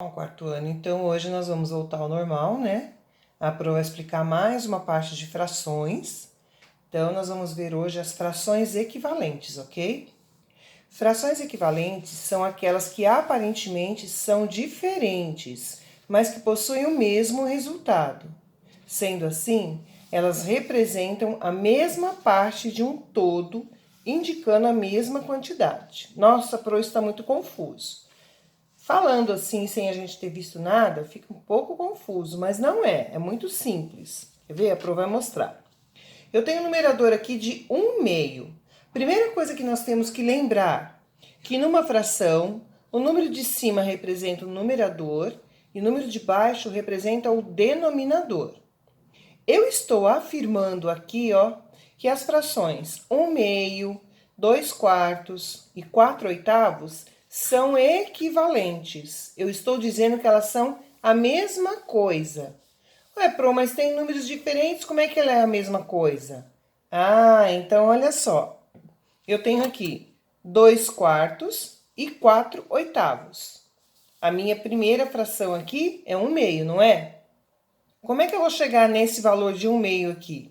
Bom, quarto ano, então hoje nós vamos voltar ao normal, né? A Pro vai explicar mais uma parte de frações. Então, nós vamos ver hoje as frações equivalentes, ok? Frações equivalentes são aquelas que aparentemente são diferentes, mas que possuem o mesmo resultado. Sendo assim, elas representam a mesma parte de um todo, indicando a mesma quantidade. Nossa, Pro está muito confuso. Falando assim, sem a gente ter visto nada, fica um pouco confuso, mas não é, é muito simples. Quer ver? A Pro vai mostrar. Eu tenho um numerador aqui de 1/2. Primeira coisa que nós temos que lembrar, que numa fração, o número de cima representa o numerador e o número de baixo representa o denominador. Eu estou afirmando aqui, ó, que as frações 1/2, 2/4 e 4/8 são equivalentes. Eu estou dizendo que elas são a mesma coisa. Ué, Pro, mas tem números diferentes, como é que ela é a mesma coisa? Ah, então olha só. Eu tenho aqui 2/4 e 4/8. A minha primeira fração aqui é 1/2, não é? Como é que eu vou chegar nesse valor de 1/2 aqui?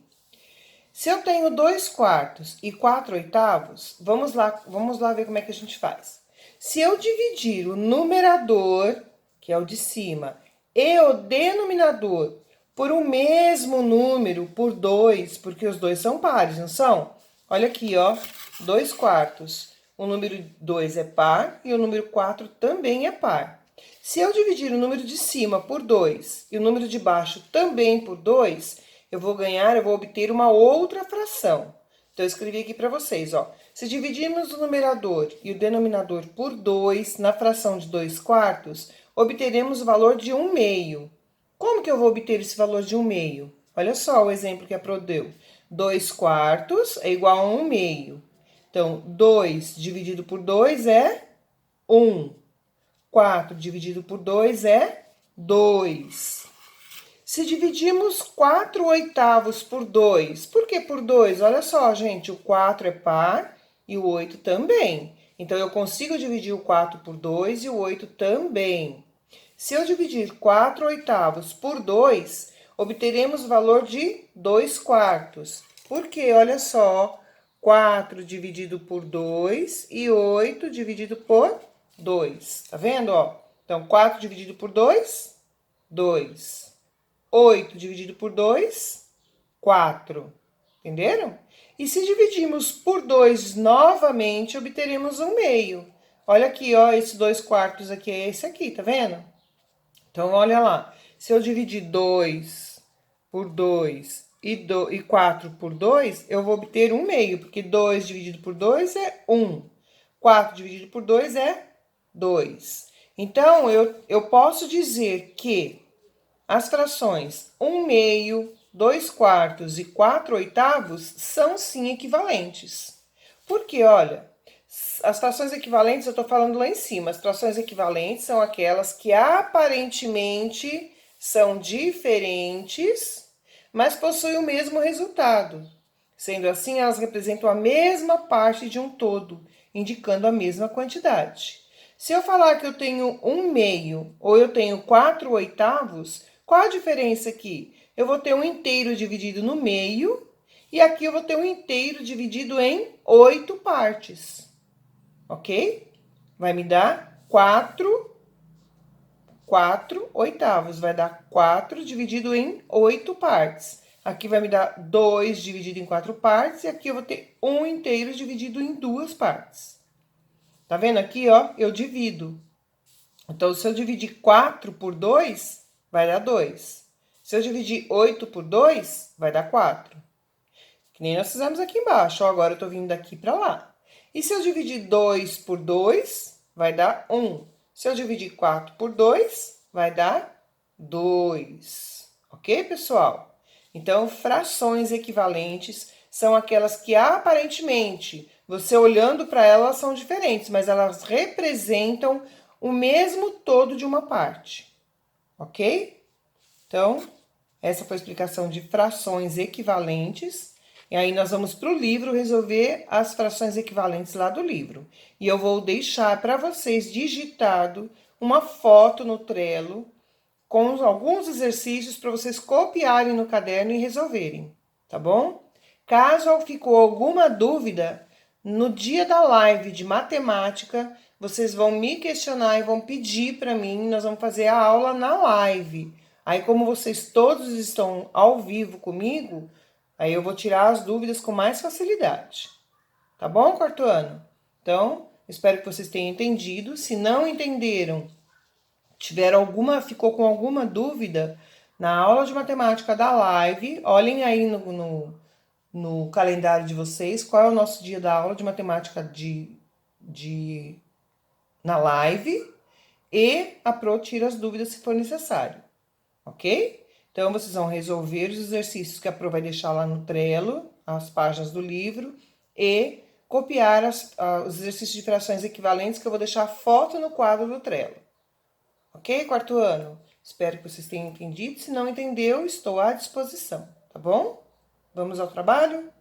Se eu tenho 2/4 e 4/8, vamos lá ver como é que a gente faz. Se eu dividir o numerador, que é o de cima, e o denominador por o mesmo número, por 2, porque os dois são pares, não são? Olha aqui, ó, 2/4. O número 2 é par e o número 4 também é par. Se eu dividir o número de cima por 2 e o número de baixo também por 2, eu vou obter uma outra fração. Então, eu escrevi aqui para vocês, ó. Se dividirmos o numerador e o denominador por 2 na fração de 2/4, obteremos o valor de 1/2. Como que eu vou obter esse valor de 1/2? Olha só o exemplo que a Pro deu. 2/4 é igual a 1/2. Então, 2 dividido por 2 é 1. 4 dividido por 2 é 2. Se dividirmos 4/8 por 2, por que por 2? Olha só, gente, o 4 é par e o 8 também. Então, eu consigo dividir o 4 por 2 e o 8 também. Se eu dividir 4/8 por 2, obteremos o valor de 2/4. Porque, olha só, 4 dividido por 2 e 8 dividido por 2. Tá vendo, ó? Então, 4 dividido por 2, 2. 8 dividido por 2, 4. Entenderam? E se dividirmos por 2 novamente, obteremos 1/2. Olha aqui, ó, esse 2/4 aqui é esse aqui, tá vendo? Então, olha lá. Se eu dividir 2 por 2 e 4 por 2, eu vou obter 1/2, porque 2 dividido por 2 é 1. 4 dividido por 2 é 2. Então, eu posso dizer que as frações 1/2, 2/4 e 4/8 são sim equivalentes. Porque, olha, as frações equivalentes, eu estou falando lá em cima, as frações equivalentes são aquelas que aparentemente são diferentes, mas possuem o mesmo resultado. Sendo assim, elas representam a mesma parte de um todo, indicando a mesma quantidade. Se eu falar que eu tenho 1/2 ou eu tenho 4/8, qual a diferença aqui? Eu vou ter um inteiro dividido no meio e aqui eu vou ter um inteiro dividido em 8 partes. Ok? Vai me dar 4/8. Vai dar 4 dividido em 8 partes. Aqui vai me dar 2 dividido em 4 partes e aqui eu vou ter 1 inteiro dividido em 2 partes. Tá vendo aqui, ó? Eu divido. Então, se eu dividir 4 por 2, vai dar 2. Se eu dividir 8 por 2, vai dar 4. Que nem nós fizemos aqui embaixo. Ó, agora eu tô vindo daqui pra lá. E se eu dividir 2 por 2, vai dar 1. Se eu dividir 4 por 2, vai dar 2. Ok, pessoal? Então, frações equivalentes são aquelas que aparentemente, você olhando para elas, são diferentes, mas elas representam o mesmo todo de uma parte. Ok? Então, essa foi a explicação de frações equivalentes. E aí, nós vamos para o livro resolver as frações equivalentes lá do livro. E eu vou deixar para vocês digitado uma foto no Trello com alguns exercícios para vocês copiarem no caderno e resolverem, tá bom? Caso ficou alguma dúvida, no dia da live de matemática, vocês vão me questionar e vão pedir para mim, nós vamos fazer a aula na live. Aí, como vocês todos estão ao vivo comigo, aí eu vou tirar as dúvidas com mais facilidade. Tá bom, quarto ano? Então, espero que vocês tenham entendido. Se não entenderam, ficou com alguma dúvida, na aula de matemática da live, olhem aí no calendário de vocês qual é o nosso dia da aula de matemática na live, e a Pro tira as dúvidas se for necessário, ok? Então, vocês vão resolver os exercícios que a Pro vai deixar lá no Trello, as páginas do livro, e copiar os exercícios de frações equivalentes, que eu vou deixar a foto no quadro do Trello. Ok, quarto ano? Espero que vocês tenham entendido. Se não entendeu, estou à disposição, tá bom? Vamos ao trabalho?